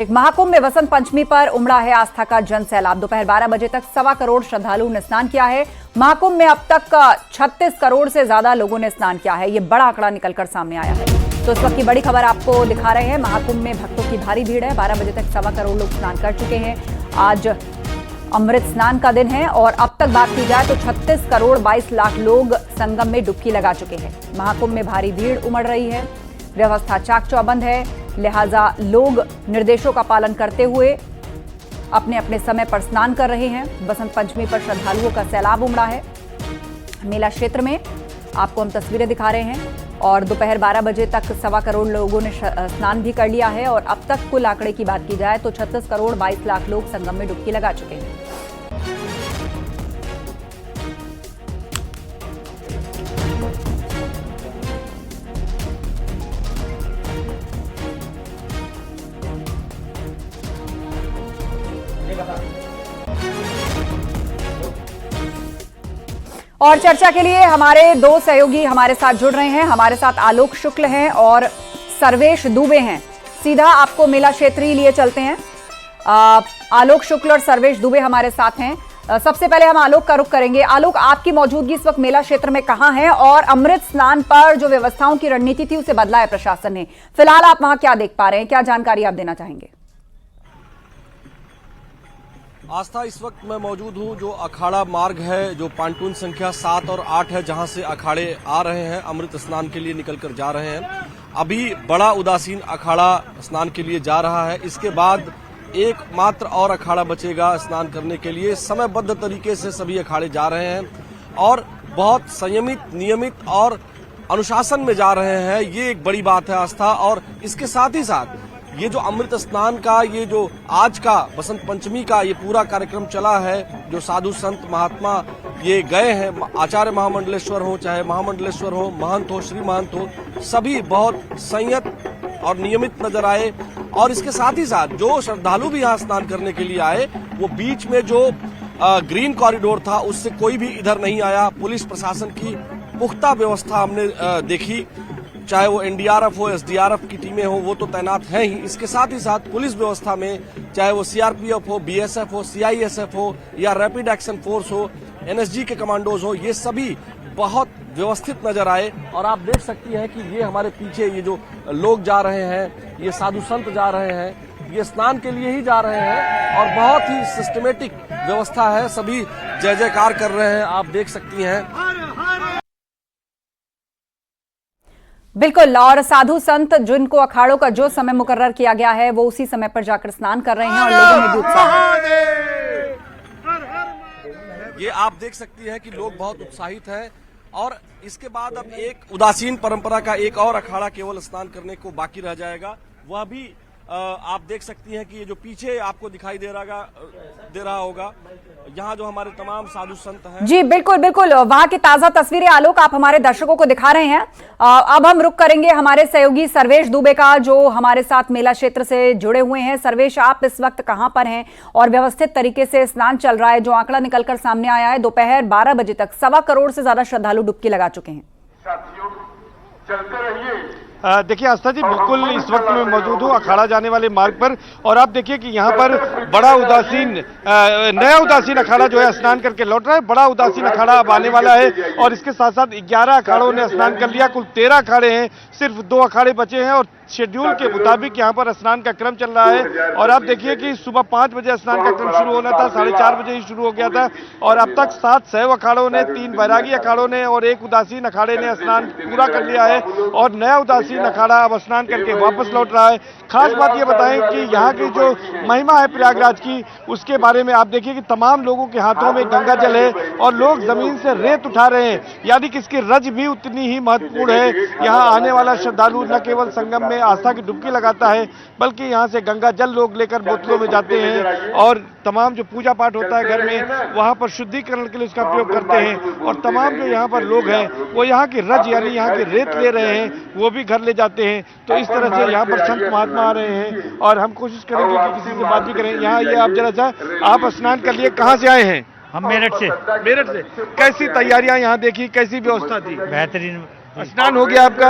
एक महाकुंभ में वसंत पंचमी पर उमड़ा है आस्था का जन सैलाब। दोपहर 12 बजे तक 1.25 करोड़ श्रद्धालुओं ने स्नान किया है। महाकुंभ में अब तक 36 करोड़ से ज्यादा लोगों ने स्नान किया है। ये बड़ा आंकड़ा निकलकर सामने आया है। तो इस वक्त की बड़ी खबर आपको दिखा रहे हैं। महाकुंभ में भक्तों की भारी भीड़ है। 12 बजे तक 1.25 करोड़ लोग स्नान कर चुके हैं। आज अमृत स्नान का दिन है और अब तक बात की जाए तो 36 करोड़ 22 लाख लोग संगम में डुबकी लगा चुके हैं। महाकुंभ में भारी भीड़ उमड़ रही है। व्यवस्था चाक चौबंद है, लिहाजा लोग निर्देशों का पालन करते हुए अपने अपने समय पर स्नान कर रहे हैं। बसंत पंचमी पर श्रद्धालुओं का सैलाब उमड़ा है। मेला क्षेत्र में आपको हम तस्वीरें दिखा रहे हैं और दोपहर 12 बजे तक 1.25 करोड़ लोगों ने स्नान भी कर लिया है और अब तक कुल आंकड़े की बात की जाए तो 36 करोड़ 22 लाख लोग संगम में डुबकी लगा चुके हैं। और चर्चा के लिए हमारे दो सहयोगी हमारे साथ जुड़ रहे हैं। हमारे साथ आलोक शुक्ल हैं और सर्वेश दुबे हैं। सीधा आपको मेला क्षेत्र ही लिए चलते हैं। आलोक शुक्ल और सर्वेश दुबे हमारे साथ हैं। सबसे पहले हम आलोक का रुख करेंगे। आलोक, आपकी मौजूदगी इस वक्त मेला क्षेत्र में कहां है और अमृत स्नान पर जो व्यवस्थाओं की रणनीति थी उसे बदला है प्रशासन ने। फिलहाल आप वहां क्या देख पा रहे हैं, क्या जानकारी आप देना चाहेंगे? आस्था, इस वक्त मैं मौजूद हूं जो अखाड़ा मार्ग है, जो पांटून संख्या 7 और 8 है, जहां से अखाड़े आ रहे हैं, अमृत स्नान के लिए निकलकर जा रहे हैं। अभी बड़ा उदासीन अखाड़ा स्नान के लिए जा रहा है। इसके बाद एकमात्र और अखाड़ा बचेगा स्नान करने के लिए। समयबद्ध तरीके से सभी अखाड़े जा रहे हैं और बहुत संयमित, नियमित और अनुशासन में जा रहे हैं। ये एक बड़ी बात है आस्था। और इसके साथ ही साथ ये जो अमृत स्नान का, ये जो आज का बसंत पंचमी का ये पूरा कार्यक्रम चला है, जो साधु संत महात्मा ये गए हैं, आचार्य महामंडलेश्वर हो, चाहे महामंडलेश्वर हो, महंत हो, श्री महंत हो, सभी बहुत संयत और नियमित नजर आए। और इसके साथ ही साथ जो श्रद्धालु भी यहाँ स्नान करने के लिए आए, वो बीच में जो ग्रीन कॉरिडोर था उससे कोई भी इधर नहीं आया। पुलिस प्रशासन की पुख्ता व्यवस्था हमने देखी, चाहे वो एनडीआरएफ हो, एसडीआरएफ की टीमें हो, वो तो तैनात हैं ही। इसके साथ ही साथ पुलिस व्यवस्था में चाहे वो सीआरपीएफ हो, बीएसएफ हो, सीआईएसएफ हो या रैपिड एक्शन फोर्स हो, एनएसजी के कमांडोज हो, ये सभी बहुत व्यवस्थित नजर आए। और आप देख सकती हैं कि ये हमारे पीछे ये जो लोग जा रहे हैं, ये साधु संत जा रहे हैं, ये स्नान के लिए ही जा रहे हैं और बहुत ही सिस्टमेटिक व्यवस्था है। सभी जय जयकार कर रहे हैं, आप देख सकती हैं। बिल्कुल, और साधु संत जिनको अखाड़ों का जो समय मुकर्रर किया गया है वो उसी समय पर जाकर स्नान कर रहे हैं और लोगों में भी उत्साह है। ये आप देख सकती हैं कि लोग बहुत उत्साहित हैं। और इसके बाद अब एक उदासीन परंपरा का एक और अखाड़ा केवल स्नान करने को बाकी रह जाएगा। वह भी आप देख सकती हैं कि ये जो पीछे आपको दिखाई दे रहा होगा, यहाँ जो हमारे तमाम साधु संत हैं। जी बिल्कुल बिल्कुल, वहां की ताजा तस्वीरें आलोक आप हमारे दर्शकों को दिखा रहे हैं। अब हम रुक करेंगे हमारे सहयोगी सर्वेश दुबे का, जो हमारे साथ मेला क्षेत्र से जुड़े हुए हैं। सर्वेश, आप इस वक्त कहां पर हैं और व्यवस्थित तरीके से स्नान चल रहा है? जो आंकड़ा निकलकर सामने आया है, दोपहर 12 बजे तक 1.25 करोड़ से ज्यादा श्रद्धालु डुबकी लगा चुके हैं। साथियों, चलते रहिए। देखिए आस्था जी, बिल्कुल इस वक्त मैं मौजूद हूँ अखाड़ा जाने वाले मार्ग पर और आप देखिए कि यहाँ पर बड़ा उदासीन नया उदासीन अखाड़ा जो है स्नान करके लौट रहा है। बड़ा उदासीन अखाड़ा अब आने वाला है और इसके साथ साथ 11 अखाड़ों ने स्नान कर लिया। कुल 13 अखाड़े हैं, सिर्फ 2 अखाड़े बचे हैं और शेड्यूल के मुताबिक यहाँ पर स्नान का क्रम चल रहा है। और आप देखिए कि सुबह 5 बजे स्नान का क्रम शुरू होना था, 4:30 बजे ही शुरू हो गया था और अब तक 7 शैव अखाड़ों ने, 3 बैरागी अखाड़ों ने और 1 उदासीन अखाड़े ने स्नान पूरा कर लिया है और नया उदासीन अखाड़ा अब स्नान करके वापस लौट रहा है। खास बात ये बताएं कि यहाँ की जो महिमा है प्रयागराज की, उसके बारे में आप देखिए कि तमाम लोगों के हाथों में गंगा जल है और लोग जमीन से रेत उठा रहे हैं, यानी कि इसकी रज भी उतनी ही महत्वपूर्ण है। यहाँ आने वाला श्रद्धालु न केवल संगम में आस्था की डुबकी लगाता है, बल्कि यहाँ से गंगा जल लोग लेकर बोतलों में जाते हैं और तमाम जो पूजा पाठ होता है घर में, वहाँ पर शुद्धिकरण के लिए उसका प्रयोग करते हैं। और तमाम जो यहाँ पर लोग हैं वो यहाँ की रज यानी यहाँ की रेत ले रहे हैं, वो भी घर ले जाते हैं। तो इस तरह से यहाँ पर संत महात्मा आ रहे हैं और हम कोशिश करेंगे कि किसी से बात भी करें। यहाँ ये आप जरा सा, आप स्नान कर लिए, कहाँ से आए हैं? हम मेरठ से। मेरठ से। कैसी तैयारियां यहाँ देखी, कैसी व्यवस्था थी? बेहतरीन स्नान हो गया आपका?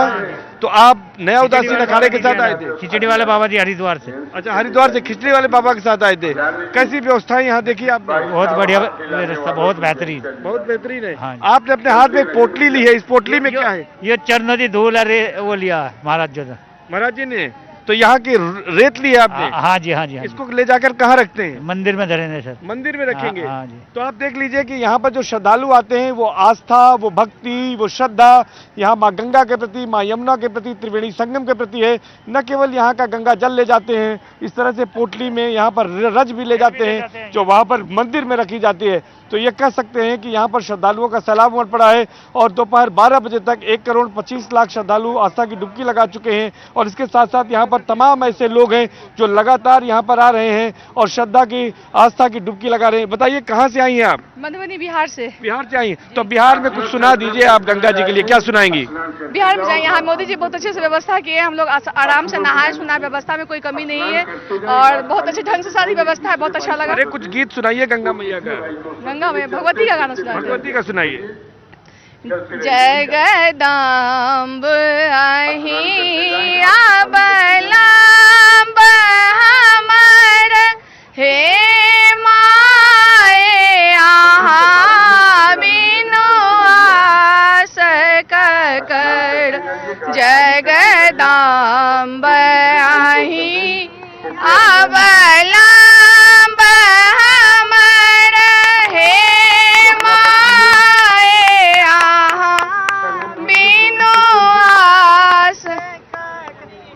तो आप नया उदासीन अखाड़े के साथ आए थे? खिचड़ी वाले बाबा जी हरिद्वार से। अच्छा, हरिद्वार से खिचड़ी वाले बाबा के साथ आए थे। कैसी व्यवस्थाएं यहाँ देखी आपने? बहुत बढ़िया व्यवस्था, बहुत बेहतरीन। बहुत बेहतरीन है। हाँ जी। आपने अपने हाथ में एक पोटली ली है, इस पोटली में क्या है? ये चरनदी धूल अरे वो लिया महाराज जो। महाराज जी ने तो यहाँ की रेत ली है आपने? हाँ जी, हाँ जी, हाँ जी। इसको ले जाकर कहाँ रखते हैं? मंदिर में धरेंगे सर। मंदिर में रखेंगे? हाँ जी। तो आप देख लीजिए कि यहाँ पर जो श्रद्धालु आते हैं वो आस्था, वो भक्ति, वो श्रद्धा यहाँ माँ गंगा के प्रति, माँ यमुना के प्रति, त्रिवेणी संगम के प्रति है। न केवल यहाँ का गंगा जल ले जाते हैं, इस तरह से पोटली में यहाँ पर रज भी ले जाते हैं जो वहाँ पर मंदिर में रखी जाती है। तो ये कह सकते हैं कि यहाँ पर श्रद्धालुओं का सैलाब उमड़ पड़ा है और दोपहर 12 बजे तक 1,25,00,000 श्रद्धालु आस्था की डुबकी लगा चुके हैं। और इसके साथ साथ यहाँ पर तमाम ऐसे लोग हैं जो लगातार यहाँ पर आ रहे हैं और श्रद्धा की, आस्था की डुबकी लगा रहे हैं। बताइए, कहाँ से आई हैं आप? मधुबनी, बिहार से। बिहार से आई हैं। तो बिहार में कुछ सुना दीजिए आप गंगा जी के लिए, क्या सुनाएंगी? बिहार में जाए, यहाँ मोदी जी बहुत अच्छे से व्यवस्था किए हैं, हम लोग आराम से नहाए सुनाए, व्यवस्था में कोई कमी नहीं है और बहुत अच्छे ढंग से सारी व्यवस्था है, बहुत अच्छा लगा। अरे कुछ गीत सुनाइए गंगा मैया का। गंगा मैया, भगवती का गाना सुनाइए। भगवती का सुनाइए। जय गदाम्ब अहिया बलाम्ब हमर हे माए आहा बिनु आस ककर। जय गदाम्ब अहि अबलाम्ब हमर हे माए आहा बिनु आस।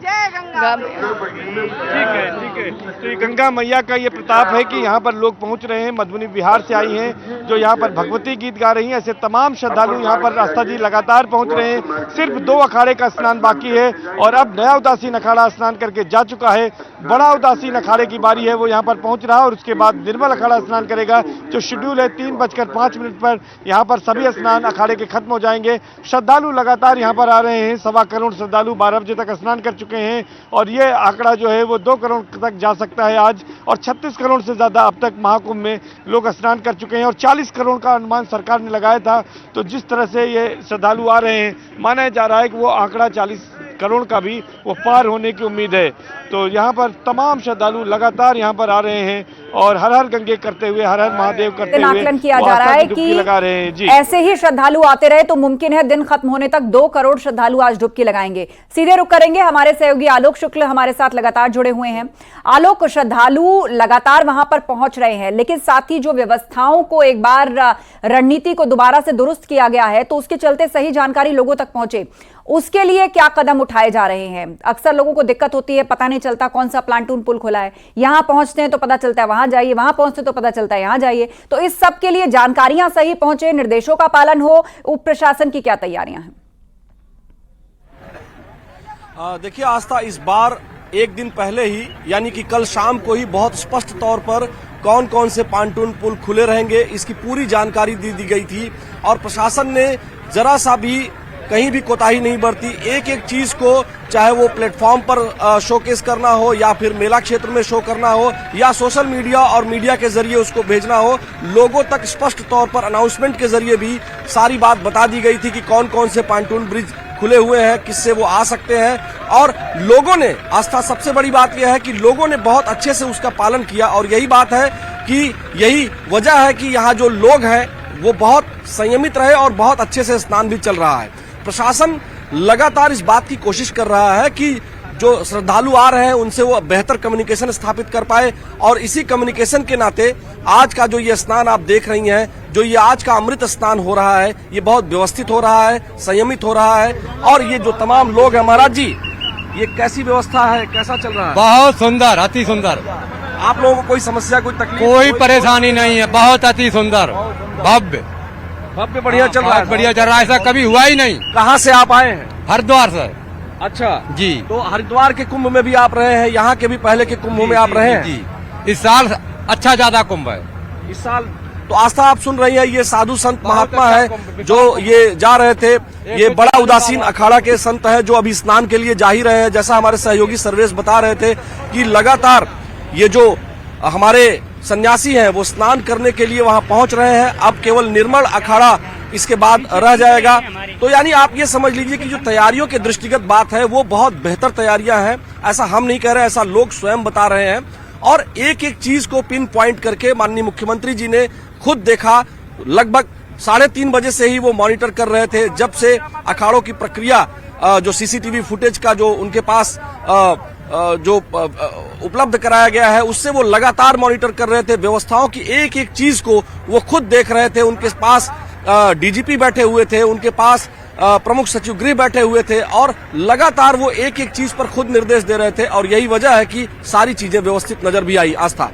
जय गंगा। ठीक है। तो ये गंगा मैया का ये प्रताप है कि यहाँ पर लोग पहुँच रहे हैं। मधुबनी बिहार से आई हैं जो यहाँ पर भगवती गीत गा रही हैं। ऐसे तमाम श्रद्धालु यहाँ पर आस्था जी लगातार पहुँच रहे हैं। सिर्फ 2 अखाड़े का स्नान बाकी है और अब नया उदासीन अखाड़ा स्नान करके जा चुका है। बड़ा उदासीन अखाड़े की बारी है, वो यहाँ पर पहुँच रहा है और उसके बाद निर्मल अखाड़ा स्नान करेगा। जो शेड्यूल है 3:05 पर यहाँ पर सभी स्नान अखाड़े के खत्म हो जाएंगे। श्रद्धालु लगातार यहाँ पर आ रहे हैं। 1.25 करोड़ श्रद्धालु 12 बजे तक स्नान कर चुके हैं और ये आंकड़ा जो है वो 2 करोड़ तक जा सकता है आज। और 36 करोड़ से ज्यादा अब तक महाकुंभ में लोग स्नान कर चुके हैं और 40 करोड़ का अनुमान सरकार ने लगाया था। तो जिस तरह से ये श्रद्धालु आ रहे हैं, माना जा रहा है कि वो आंकड़ा 40 करोड़ का भी वो पार होने की उम्मीद है। तो यहाँ पर तमाम श्रद्धालु लगातार यहाँ पर आ रहे हैं और हर हर गंगे करते हुए, हर हर महादेव करते हुए आकलन किया जा रहा है कि लगा रहे हैं। जी, ऐसे ही श्रद्धालु आते रहे तो मुमकिन है दिन खत्म होने तक 2 करोड़ श्रद्धालु आज डुबकी लगाएंगे। सीधे रुक करेंगे, हमारे सहयोगी आलोक शुक्ल हमारे साथ लगातार जुड़े हुए हैं। आलोक, श्रद्धालु लगातार वहां पर पहुंच रहे हैं, लेकिन साथ ही जो व्यवस्थाओं को एक बार रणनीति को दोबारा से दुरुस्त किया गया है तो उसके चलते सही जानकारी लोगों तक पहुंचे, उसके लिए क्या कदम उठाए जा रहे हैं? अक्सर लोगों को दिक्कत होती है, पता नहीं चलता कौन सा प्लांटून पुल खुला है, यहां पहुंचते हैं तो पता चलता है वहां जाइए, वहां पहुंचते तो पता चलता है यहां जाइए। तो इस सब के लिए जानकारियां सही पहुंचे, निर्देशों का पालन हो, उप प्रशासन की क्या तैयारियां हैं? देखिए आस्था, इस बार एक दिन पहले ही यानी कि कल शाम को ही बहुत स्पष्ट तौर पर कौन कौन से पांटून पुल खुले रहेंगे इसकी पूरी जानकारी दी गई थी और प्रशासन ने जरा सा भी कहीं भी कोताही नहीं बरती। एक एक चीज को, चाहे वो प्लेटफॉर्म पर शोकेस करना हो या फिर मेला क्षेत्र में शो करना हो या सोशल मीडिया और मीडिया के जरिए उसको भेजना हो, लोगों तक स्पष्ट तौर पर अनाउंसमेंट के जरिए भी सारी बात बता दी गई थी कि कौन कौन से पांटून ब्रिज खुले हुए हैं, किससे वो आ सकते हैं। और लोगों ने, आस्था सबसे बड़ी बात यह है कि लोगों ने बहुत अच्छे से उसका पालन किया और यही बात है कि यही वजह है कि यहाँ जो लोग हैं वो बहुत संयमित रहे और बहुत अच्छे से स्नान भी चल रहा है। प्रशासन लगातार इस बात की कोशिश कर रहा है कि जो श्रद्धालु आ रहे हैं उनसे वो बेहतर कम्युनिकेशन स्थापित कर पाए और इसी कम्युनिकेशन के नाते आज का जो ये स्नान आप देख रही हैं, जो ये आज का अमृत स्नान हो रहा है, ये बहुत व्यवस्थित हो रहा है, संयमित हो रहा है। और ये जो तमाम लोग हैं, महाराज जी, ये कैसी व्यवस्था है, कैसा चल रहा है? बहुत सुंदर, अति सुंदर। आप लोगों को कोई समस्या, कोई तकलीफ, कोई परेशानी नहीं है, बहुत अति सुंदर, भव्य बढ़िया चल रहा है, बढ़िया चल रहा है, ऐसा कभी हुआ ही नहीं। कहाँ से आप आए हैं? हरिद्वार से। अच्छा जी। तो हरिद्वार के कुंभ में भी आप रहे हैं, यहाँ के भी पहले के कुंभ में आप रहे हैं? जी। इस साल अच्छा ज्यादा कुंभ है इस साल। तो आस्था, आप सुन रही है, ये साधु संत महात्मा है जो ये जा रहे थे। ये बड़ा उदासीन अखाड़ा के संत है जो अभी स्नान के लिए जा ही रहे हैं। जैसा हमारे सहयोगी सर्वेश बता रहे थे कि लगातार ये जो हमारे सन्यासी हैं वो स्नान करने के लिए वहां पहुंच रहे हैं। अब केवल निर्मल अखाड़ा इसके बाद रह जाएगा। तो यानी आप ये समझ लीजिए कि जो तैयारियों के दृष्टिगत बात है वो बहुत बेहतर तैयारियां हैं। ऐसा हम नहीं कह रहे, ऐसा लोग स्वयं बता रहे हैं। और एक एक चीज को पिन पॉइंट करके माननीय मुख्यमंत्री जी ने खुद देखा। लगभग 3:30 बजे से ही वो मॉनिटर कर रहे थे, जब से अखाड़ों की प्रक्रिया जो सीसीटीवी फुटेज का जो उनके पास जो उपलब्ध कराया गया है उससे वो लगातार मॉनिटर कर रहे थे। व्यवस्थाओं की एक एक चीज को वो खुद देख रहे थे। उनके पास डीजीपी बैठे हुए थे, उनके पास प्रमुख सचिव गृह बैठे हुए थे और लगातार वो एक एक चीज पर खुद निर्देश दे रहे थे। और यही वजह है कि सारी चीजें व्यवस्थित नजर भी आई। आस्था।